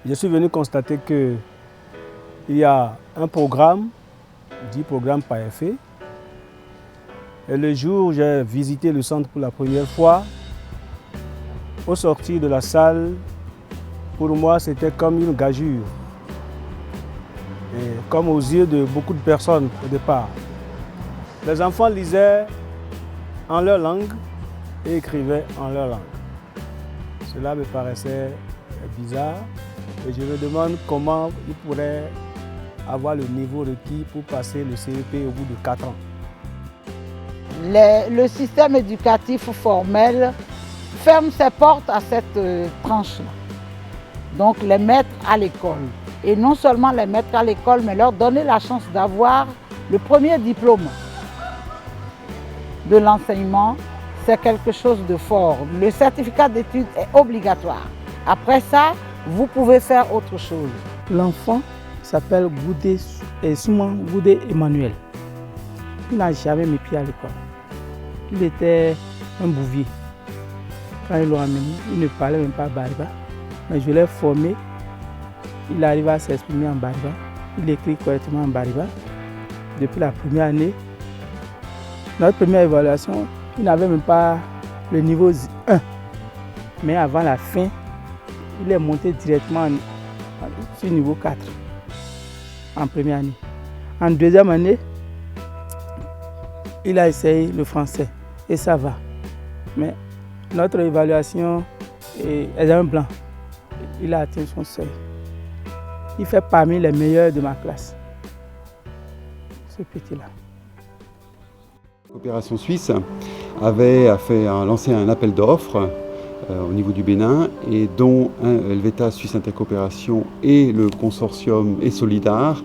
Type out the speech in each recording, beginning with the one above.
je suis venu constater qu'il y a un programme, dit programme PAEFE. Et le jour où j'ai visité le centre pour la première fois, au sortir de la salle, pour moi, c'était comme une gageure. Et comme aux yeux de beaucoup de personnes au départ. Les enfants lisaient en leur langue et écrivaient en leur langue. Cela me paraissait bizarre et je me demande comment ils pourraient avoir le niveau requis pour passer le CEP au bout de 4 ans. Le système éducatif formel ferme ses portes à cette tranche-là. Donc les mettre à l'école. Et non seulement les mettre à l'école, mais leur donner la chance d'avoir le premier diplôme de l'enseignement, c'est quelque chose de fort. Le certificat d'études est obligatoire. Après ça, vous pouvez faire autre chose. L'enfant s'appelle Souman Goudé Emmanuel. Il n'a jamais mis pied à l'école. Il était un bouvier. Quand ils l'ont amené, il ne parlait même pas bariba. Mais je l'ai formé. Il arrive à s'exprimer en bariba. Il écrit correctement en bariba. Depuis la première année, notre première évaluation, il n'avait même pas le niveau 1. Mais avant la fin, il est monté directement sur niveau 4 en première année. En deuxième année, il a essayé le français et ça va. Mais notre évaluation est un blanc. Il a atteint son seuil. Il fait parmi les meilleurs de ma classe, ce petit-là. La coopération suisse avait lancé un appel d'offres au niveau du Bénin et dont Helveta Suisse Intercoopération et le consortium et Solidar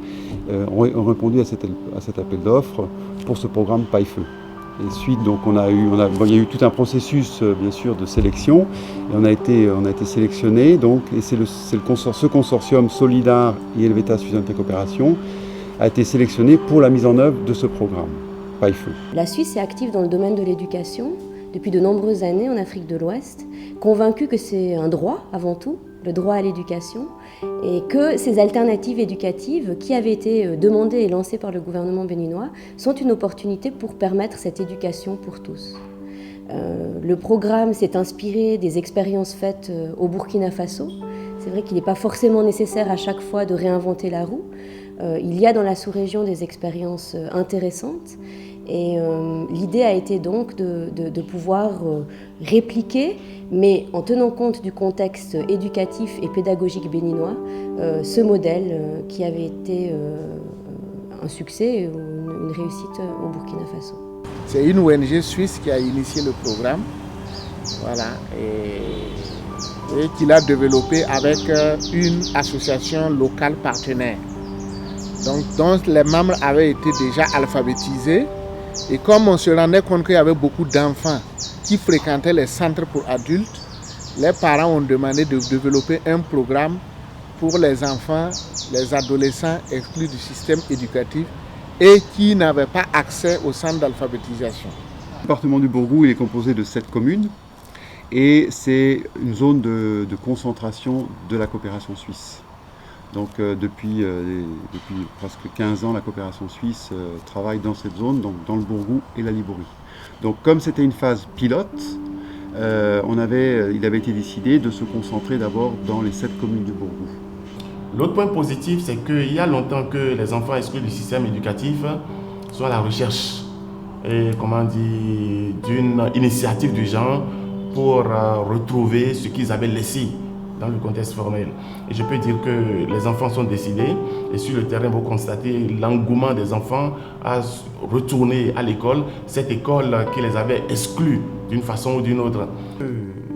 ont répondu à cet appel d'offres pour ce programme PAEFE. Et suite, donc, il y a eu tout un processus bien sûr de sélection et on a été sélectionné donc, et ce consortium Solidar et Helveta Suisse Intercoopération a été sélectionné pour la mise en œuvre de ce programme PAEFE. La Suisse est active dans le domaine de l'éducation depuis de nombreuses années en Afrique de l'Ouest, convaincue que c'est un droit avant tout, le droit à l'éducation, et que ces alternatives éducatives qui avaient été demandées et lancées par le gouvernement béninois sont une opportunité pour permettre cette éducation pour tous. Le programme s'est inspiré des expériences faites au Burkina Faso. C'est vrai qu'il n'est pas forcément nécessaire à chaque fois de réinventer la roue. Il y a dans la sous-région des expériences intéressantes. Et l'idée a été donc de pouvoir répliquer, mais en tenant compte du contexte éducatif et pédagogique béninois, ce modèle qui avait été un succès, une réussite au Burkina Faso. C'est une ONG suisse qui a initié le programme, voilà, et qui l'a développé avec une association locale partenaire. Donc les membres avaient été déjà alphabétisés. Et comme on se rendait compte qu'il y avait beaucoup d'enfants qui fréquentaient les centres pour adultes, les parents ont demandé de développer un programme pour les enfants, les adolescents exclus du système éducatif et qui n'avaient pas accès au centre d'alphabétisation. Le département du Bourgou il est composé de 7 communes et c'est une zone de concentration de la coopération suisse. Donc depuis presque 15 ans, la coopération suisse travaille dans cette zone, donc dans le Bourgou et la Liborie. Donc comme c'était une phase pilote, il avait été décidé de se concentrer d'abord dans les 7 communes du Bourgou. L'autre point positif, c'est qu'il y a longtemps que les enfants exclus du système éducatif sont à la recherche d'une initiative du genre pour retrouver ce qu'ils avaient laissé dans le contexte formel. Et je peux dire que les enfants sont décidés et sur le terrain, vous constatez l'engouement des enfants à retourner à l'école, cette école qui les avait exclus d'une façon ou d'une autre.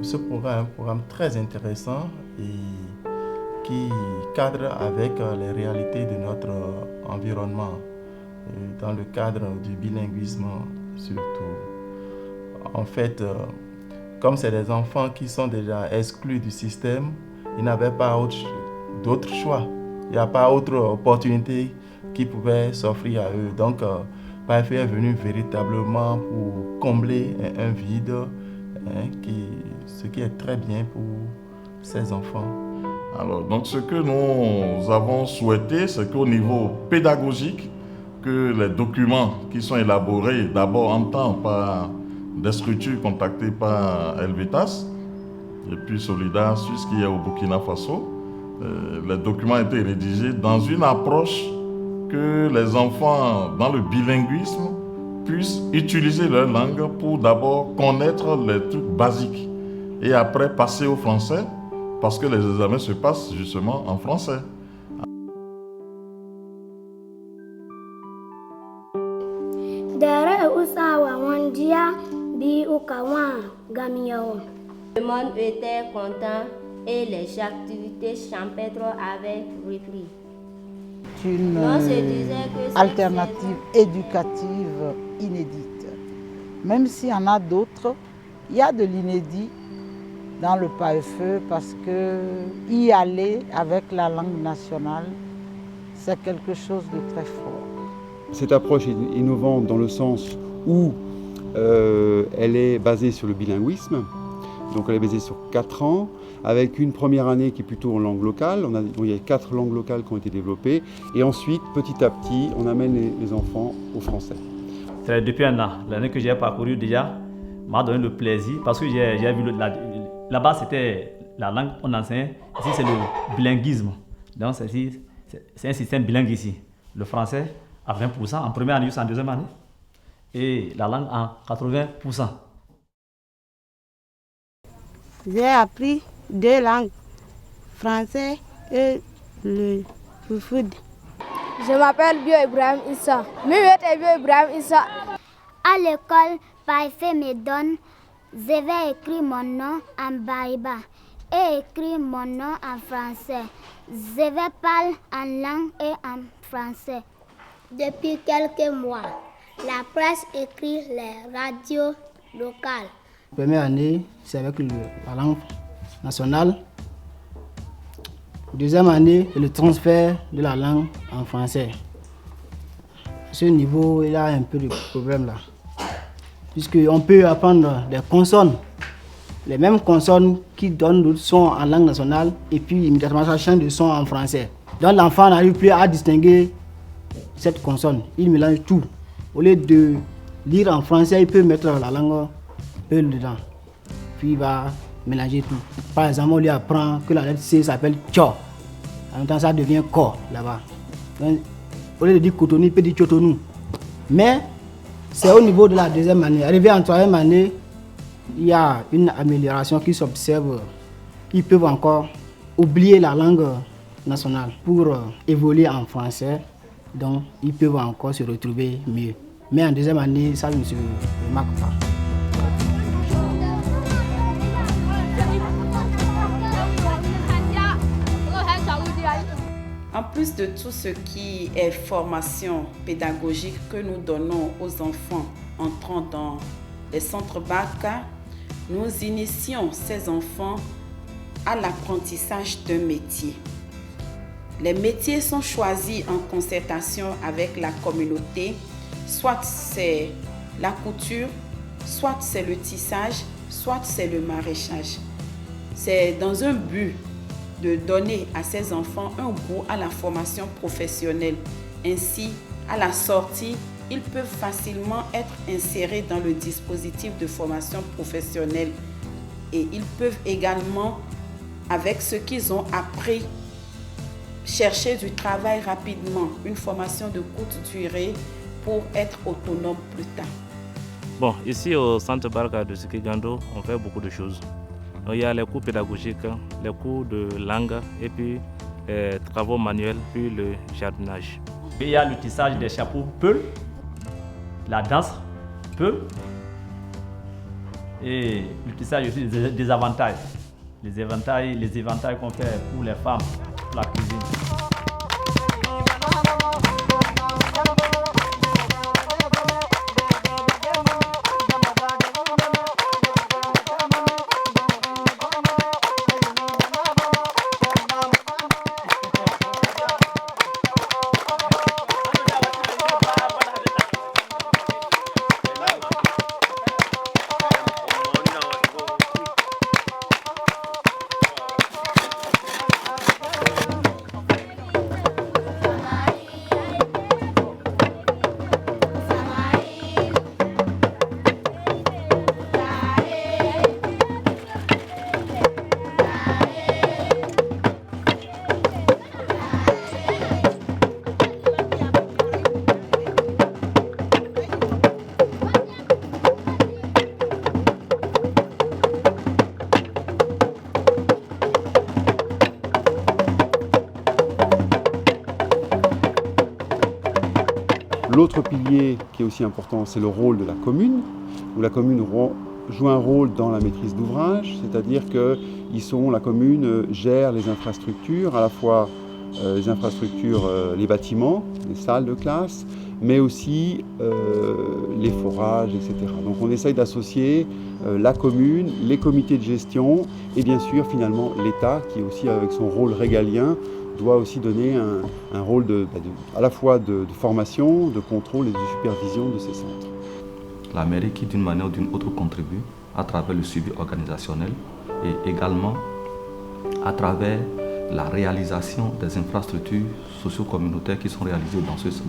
Ce programme est un programme très intéressant et qui cadre avec les réalités de notre environnement, dans le cadre du bilinguisme surtout. En fait, comme c'est des enfants qui sont déjà exclus du système, ils n'avaient pas d'autre choix. Il n'y a pas autre opportunité qui pouvait s'offrir à eux. Donc, PAEFE est venu véritablement pour combler un vide, ce qui est très bien pour ces enfants. Alors, donc ce que nous avons souhaité, c'est qu'au niveau pédagogique, que les documents qui sont élaborés d'abord en temps par des structures contactées par Helvetas et puis Solidar Suisse qui est au Burkina Faso, les documents ont été rédigés dans une approche que les enfants dans le bilinguisme puissent utiliser leur langue pour d'abord connaître les trucs basiques et après passer au français parce que les examens se passent justement en français. Le monde était content et les activités champêtres avaient repris. Une alternative éducative inédite. Même s'il y en a d'autres, il y a de l'inédit dans le PAEFE parce que y aller avec la langue nationale, c'est quelque chose de très fort. Cette approche est innovante dans le sens où elle est basée sur le bilinguisme, donc elle est basée sur 4 ans, avec une première année qui est plutôt en langue locale. Il y a 4 langues locales qui ont été développées, et ensuite, petit à petit, on amène les enfants au français. Depuis un an, l'année que j'ai parcourue déjà m'a donné le plaisir, parce que j'ai vu là-bas c'était la langue qu'on enseignait, ici c'est le bilinguisme. Donc c'est un système bilingue ici. Le français à 20% en première année jusqu'en deuxième année, et la langue en 80%. J'ai appris 2 langues, français et le food. Je m'appelle Bio Ibrahim Issa. Bio Ibrahim Issa. À l'école, PAEFE me donne, je vais écrire mon nom en baïba et écrire mon nom en français. Je vais parler en langue et en français. Depuis quelques mois, la presse écrit les radios locales. Première année, c'est avec la langue nationale. Deuxième année, c'est le transfert de la langue en français. À ce niveau, il y a un peu de problème là. Puisqu'on peut apprendre des consonnes, les mêmes consonnes qui donnent le son en langue nationale, et puis immédiatement ça change de son en français. Donc l'enfant n'arrive plus à distinguer cette consonne. Il mélange tout. Au lieu de lire en français, il peut mettre la langue dedans. Puis il va mélanger tout. Par exemple, on lui apprend que la lettre C s'appelle Tcho. En même temps, ça devient Ko là-bas. Donc, au lieu de dire Cotonou, il peut dire Chotonou. Mais c'est au niveau de la deuxième année. Arrivé en troisième année, il y a une amélioration qui s'observe. Ils peuvent encore oublier la langue nationale pour évoluer en français. Donc, ils peuvent encore se retrouver mieux. Mais en deuxième année, ça ne se remarque pas. En plus de tout ce qui est formation pédagogique que nous donnons aux enfants entrant dans les centres Barka, nous initions ces enfants à l'apprentissage d'un métier. Les métiers sont choisis en concertation avec la communauté, soit c'est la couture, soit c'est le tissage, soit c'est le maraîchage. C'est dans un but de donner à ces enfants un goût à la formation professionnelle. Ainsi, à la sortie, ils peuvent facilement être insérés dans le dispositif de formation professionnelle et ils peuvent également, avec ce qu'ils ont appris, chercher du travail rapidement, une formation de courte durée pour être autonome plus tard. Bon, ici au centre Barka de Sikigando, on fait beaucoup de choses. Il y a les cours pédagogiques, les cours de langue et puis les travaux manuels, puis le jardinage. Il y a le tissage des chapeaux Peul, la danse Peul et le tissage aussi des éventails. Les éventails qu'on fait pour les femmes, pour la cuisine. L'autre pilier qui est aussi important, c'est le rôle de la commune, où la commune joue un rôle dans la maîtrise d'ouvrage, c'est-à-dire que la commune gère les infrastructures, à la fois les infrastructures, les bâtiments, les salles de classe, mais aussi les forages, etc. Donc on essaye d'associer la commune, les comités de gestion et bien sûr finalement l'État qui aussi avec son rôle régalien doit aussi donner un rôle à la fois de formation, de contrôle et de supervision de ces centres. La mairie qui d'une manière ou d'une autre contribue à travers le suivi organisationnel et également à travers la réalisation des infrastructures socio-communautaires qui sont réalisées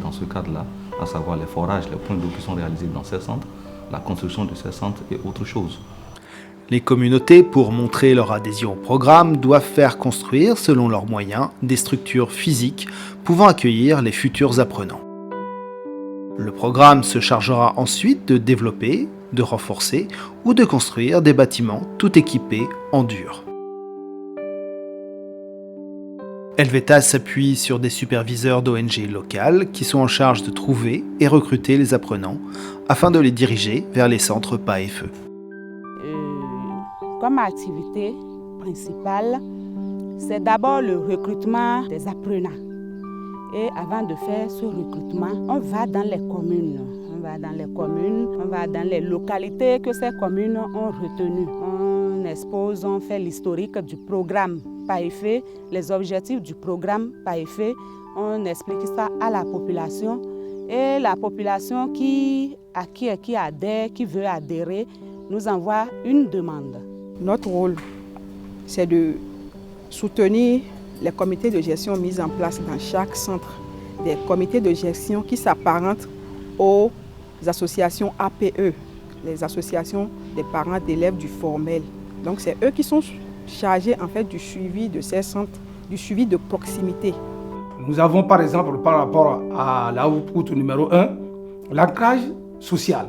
dans ce cadre-là, à savoir les forages, les points d'eau qui sont réalisés dans ces centres, la construction de ces centres et autres choses. Les communautés, pour montrer leur adhésion au programme, doivent faire construire, selon leurs moyens, des structures physiques pouvant accueillir les futurs apprenants. Le programme se chargera ensuite de développer, de renforcer ou de construire des bâtiments tout équipés en dur. Helvetas s'appuie sur des superviseurs d'ONG locales qui sont en charge de trouver et recruter les apprenants afin de les diriger vers les centres PAEFE. Comme activité principale, c'est d'abord le recrutement des apprenants. Et avant de faire ce recrutement, on va dans les communes. On va dans les localités que ces communes ont retenues. On expose, on fait l'historique du programme PAEFE, les objectifs du programme PAEFE. On explique ça à la population. Et la population qui adhère, qui veut adhérer, nous envoie une demande. Notre rôle, c'est de soutenir les comités de gestion mis en place dans chaque centre, des comités de gestion qui s'apparentent aux associations APE, les associations des parents d'élèves du formel. Donc c'est eux qui sont chargés en fait du suivi de ces centres, du suivi de proximité. Nous avons par exemple par rapport à la route numéro 1, l'ancrage social.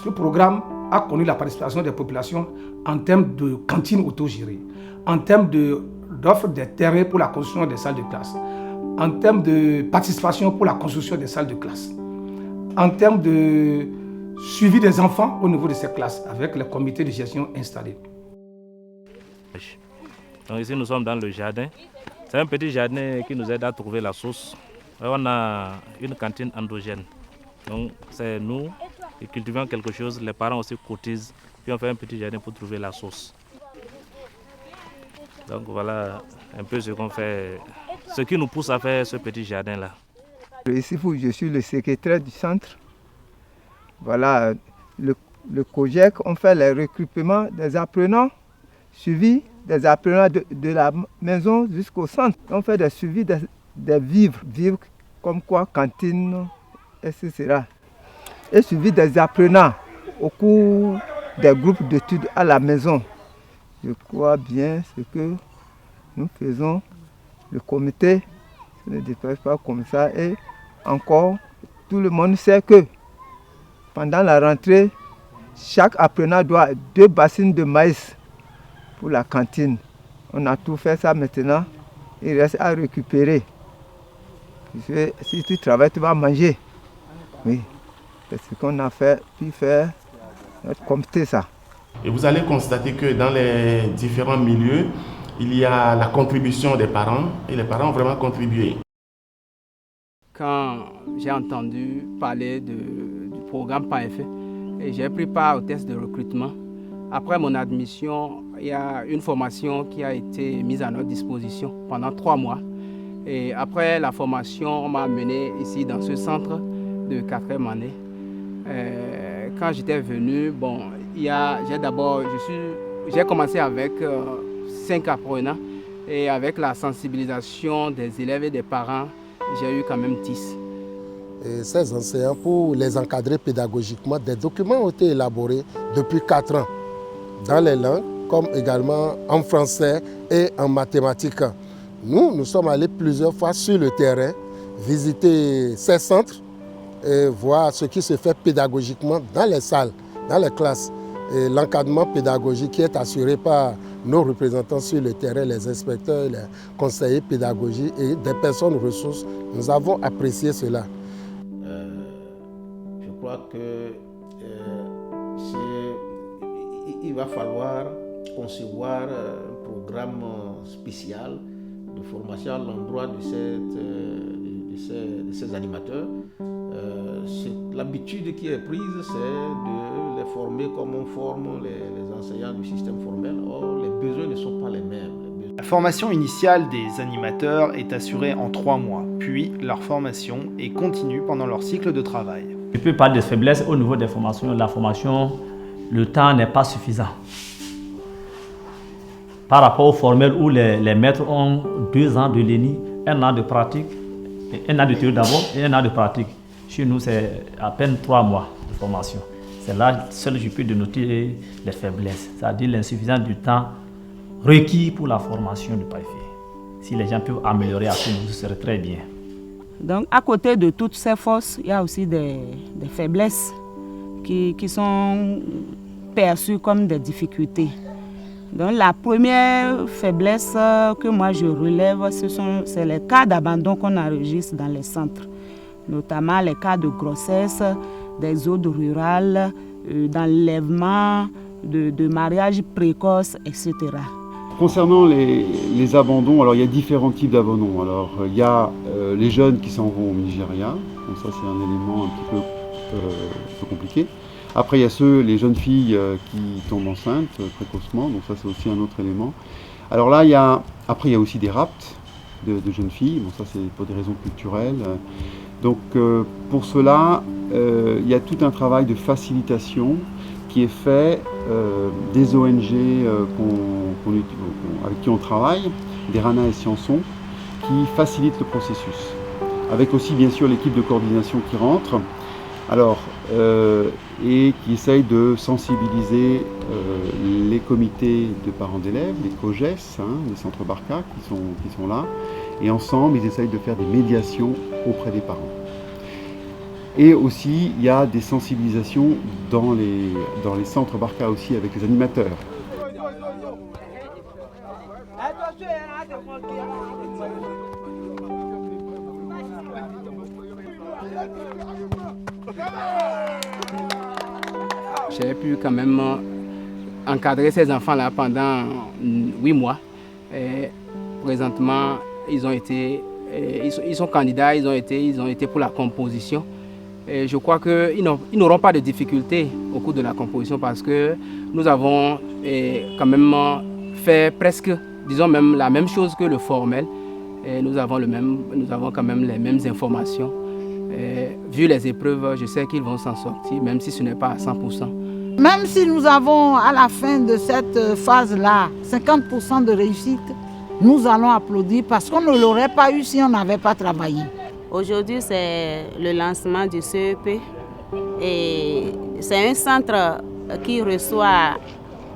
Ce programme a connu la participation des populations en termes de cantines autogérées, en termes d'offres de terrains pour la construction des salles de classe, en termes de participation pour la construction des salles de classe, en termes de suivi des enfants au niveau de ces classes avec les comités de gestion installés. Donc ici nous sommes dans le jardin. C'est un petit jardin qui nous aide à trouver la source. On a une cantine endogène. Donc c'est nous qui cultivons quelque chose, les parents aussi cotisent, puis on fait un petit jardin pour trouver la source. Donc voilà un peu ce qu'on fait, ce qui nous pousse à faire ce petit jardin-là. Ici, je suis le secrétaire du centre. Voilà, le COGEC, on fait le recrutement des apprenants, suivi des apprenants de la maison jusqu'au centre. On fait des suivis des vivres comme quoi, cantine, etc. Et suivi des apprenants au cours des groupes d'études à la maison. Je crois bien ce que nous faisons, le comité ne dépasse pas comme ça. Et encore, tout le monde sait que pendant la rentrée, chaque apprenant doit 2 bassines de maïs pour la cantine. On a tout fait ça maintenant, il reste à récupérer. Si tu travailles, tu vas manger. Oui, c'est ce qu'on a fait, puis faire notre comité ça. Et vous allez constater que dans les différents milieux, il y a la contribution des parents et les parents ont vraiment contribué. Quand j'ai entendu parler du programme PAEFE, j'ai pris part au test de recrutement. Après mon admission, il y a une formation qui a été mise à notre disposition pendant 3 mois. Et après la formation, on m'a amené ici dans ce centre de 4e année. Quand j'étais venu, j'ai commencé avec 5 apprenants et avec la sensibilisation des élèves et des parents, j'ai eu quand même 10. Et ces enseignants, pour les encadrer pédagogiquement, des documents ont été élaborés depuis 4 ans dans les langues, comme également en français et en mathématiques. Nous sommes allés plusieurs fois sur le terrain, visiter ces centres et voir ce qui se fait pédagogiquement dans les salles, dans les classes. Et l'encadrement pédagogique qui est assuré par nos représentants sur le terrain, les inspecteurs, les conseillers pédagogiques et des personnes ressources, nous avons apprécié cela. crois que il va falloir concevoir un programme spécial de formation à l'endroit de ces animateurs. L'habitude qui est prise, c'est de les former comme on forme les enseignants du système formel. Or, les besoins ne sont pas les mêmes. La formation initiale des animateurs est assurée en 3 mois, puis leur formation est continue pendant leur cycle de travail. Je peux parler de faiblesse au niveau des formations. La formation, le temps n'est pas suffisant. Par rapport au formel où les maîtres ont 2 ans de l'ENI, 1 an de pratique, 1 an de théorie d'abord et 1 an de pratique. Chez nous, c'est à peine 3 mois de formation. C'est là seul je peux dénoter les faiblesses, c'est-à-dire l'insuffisance du temps requis pour la formation du PAIFE. Si les gens peuvent améliorer à ce niveau, ce serait très bien. Donc, à côté de toutes ces forces, il y a aussi des faiblesses qui sont perçues comme des difficultés. Donc, la première faiblesse que moi je relève, c'est les cas d'abandon qu'on enregistre dans les centres, notamment les cas de grossesse, des zones rurales, d'enlèvement, de mariage précoce, etc. Concernant les abandons, alors il y a différents types d'abandons. Alors il y a les jeunes qui s'en vont au Nigeria, donc ça c'est un élément un petit peu compliqué. Après il y a les jeunes filles qui tombent enceintes précocement, donc ça c'est aussi un autre élément. Alors là il y a aussi des rapts de jeunes filles, bon ça c'est pour des raisons culturelles. Donc pour cela il y a tout un travail de facilitation qui est fait des ONG avec qui on travaille, des RANA et Sciençon, qui facilitent le processus. Avec aussi bien sûr l'équipe de coordination qui rentre, et qui essaye de sensibiliser les comités de parents d'élèves, les COGES, les centres Barca qui sont là, et ensemble ils essayent de faire des médiations auprès des parents. Et aussi, il y a des sensibilisations dans les centres Barca aussi avec les animateurs. J'ai pu quand même encadrer ces enfants-là pendant 8 mois. Et présentement, ils sont candidats, ils ont été pour la composition. Et je crois qu'ils n'auront pas de difficultés au cours de la composition parce que nous avons quand même fait presque, disons même la même chose que le formel. Et nous avons quand même les mêmes informations. Et vu les épreuves, je sais qu'ils vont s'en sortir, même si ce n'est pas à 100%. Même si nous avons à la fin de cette phase-là 50% de réussite, nous allons applaudir parce qu'on ne l'aurait pas eu si on n'avait pas travaillé. Aujourd'hui, c'est le lancement du CEP et c'est un centre qui reçoit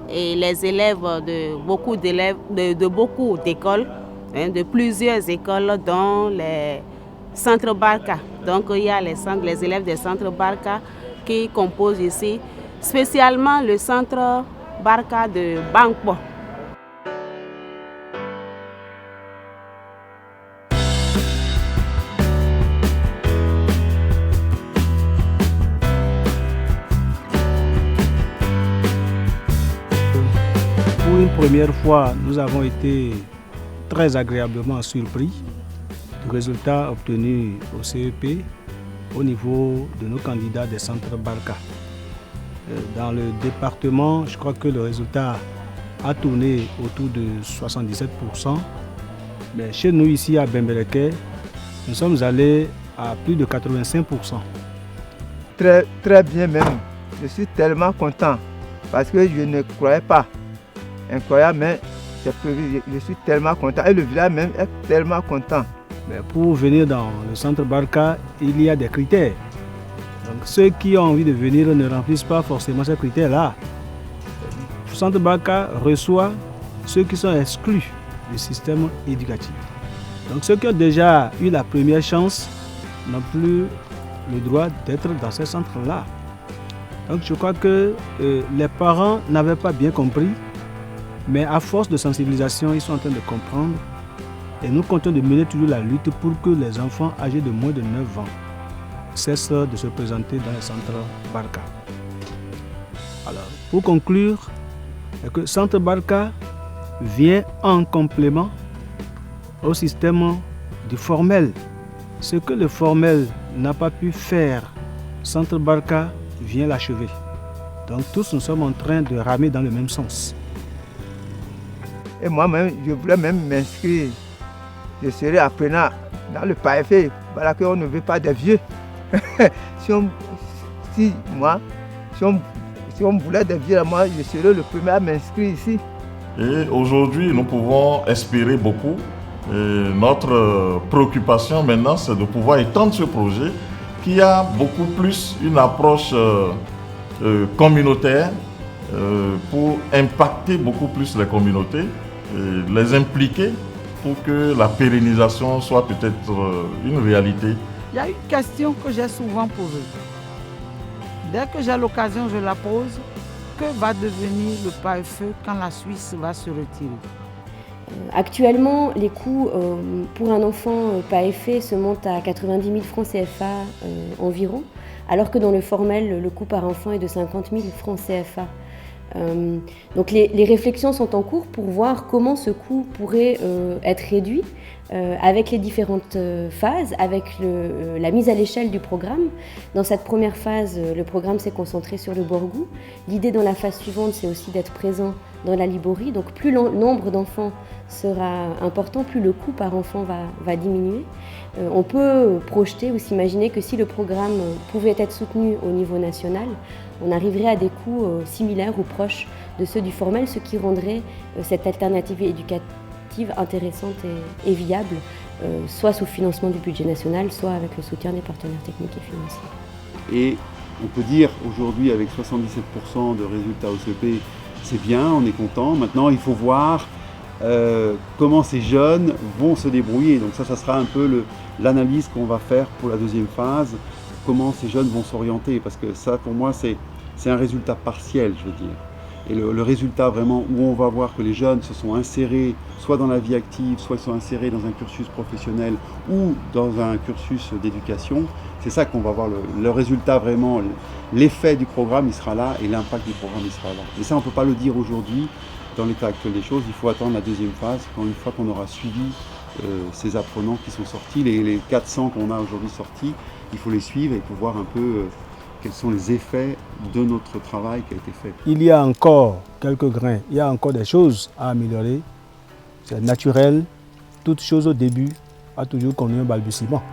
les élèves de beaucoup d'écoles, de plusieurs écoles, dont les centres Barca. Donc il y a les élèves des centres Barca qui composent ici, spécialement le centre Barca de Bangpo. Pour une première fois, nous avons été très agréablement surpris du résultat obtenu au CEP au niveau de nos candidats des centres Barca. Dans le département, je crois que le résultat a tourné autour de 77%. Mais chez nous ici à Bembeleke, nous sommes allés à plus de 85%. Très, très bien même. Je suis tellement content parce que je ne croyais pas. Incroyable, mais je suis tellement content. Et le village même est tellement content. Mais pour venir dans le centre Barca, il y a des critères. Donc ceux qui ont envie de venir ne remplissent pas forcément ces critères-là. Le centre Barca reçoit ceux qui sont exclus du système éducatif. Donc ceux qui ont déjà eu la première chance n'ont plus le droit d'être dans ces centres-là. Donc je crois que les parents n'avaient pas bien compris, mais à force de sensibilisation, ils sont en train de comprendre. Et nous comptons de mener toujours la lutte pour que les enfants âgés de moins de 9 ans cessent de se présenter dans le centre Barka. Alors, pour conclure, que le centre Barka vient en complément au système du formel. Ce que le formel n'a pas pu faire, centre Barka vient l'achever. Donc tous nous sommes en train de ramer dans le même sens. Et moi-même, je voulais même m'inscrire. Je serai apprenant dans le PAFE. Voilà qu'on ne veut pas des vieux. si on voulait des vieux, moi, je serais le premier à m'inscrire ici. Et aujourd'hui, nous pouvons espérer beaucoup. Et notre préoccupation maintenant, c'est de pouvoir étendre ce projet qui a beaucoup plus une approche communautaire pour impacter beaucoup plus les communautés, et les impliquer pour que la pérennisation soit peut-être une réalité. Il y a une question que j'ai souvent posée. Dès que j'ai l'occasion, je la pose. Que va devenir le PAFE quand la Suisse va se retirer? Actuellement, les coûts pour un enfant PAFE se montent à 90 000 francs CFA environ, alors que dans le formel, le coût par enfant est de 50 000 francs CFA. Donc les réflexions sont en cours pour voir comment ce coût pourrait être réduit avec les différentes phases, avec la mise à l'échelle du programme. Dans cette première phase, le programme s'est concentré sur le Borgou. L'idée dans la phase suivante, c'est aussi d'être présent dans la Liborie. Donc plus le nombre d'enfants sera important, plus le coût par enfant va diminuer. On peut projeter ou s'imaginer que si le programme pouvait être soutenu au niveau national, on arriverait à des coûts similaires ou proches de ceux du formel, ce qui rendrait cette alternative éducative intéressante et viable, soit sous financement du budget national, soit avec le soutien des partenaires techniques et financiers. Et on peut dire aujourd'hui avec 77% de résultats au CEP, c'est bien, on est content. Maintenant, il faut voir comment ces jeunes vont se débrouiller. Donc ça sera un peu l'analyse qu'on va faire pour la deuxième phase, comment ces jeunes vont s'orienter, parce que ça, pour moi, c'est un résultat partiel, je veux dire. Et le résultat vraiment où on va voir que les jeunes se sont insérés soit dans la vie active, soit ils sont insérés dans un cursus professionnel ou dans un cursus d'éducation, c'est ça qu'on va voir, le résultat vraiment, l'effet du programme il sera là et l'impact du programme il sera là. Mais ça on ne peut pas le dire aujourd'hui dans l'état actuel des choses, il faut attendre la deuxième phase, une fois qu'on aura suivi ces apprenants qui sont sortis, les 400 qu'on a aujourd'hui sortis, il faut les suivre et pour voir un peu quels sont les effets de notre travail qui a été fait. Il y a encore quelques grains, il y a encore des choses à améliorer. C'est naturel, toute chose au début a toujours connu un balbutiement.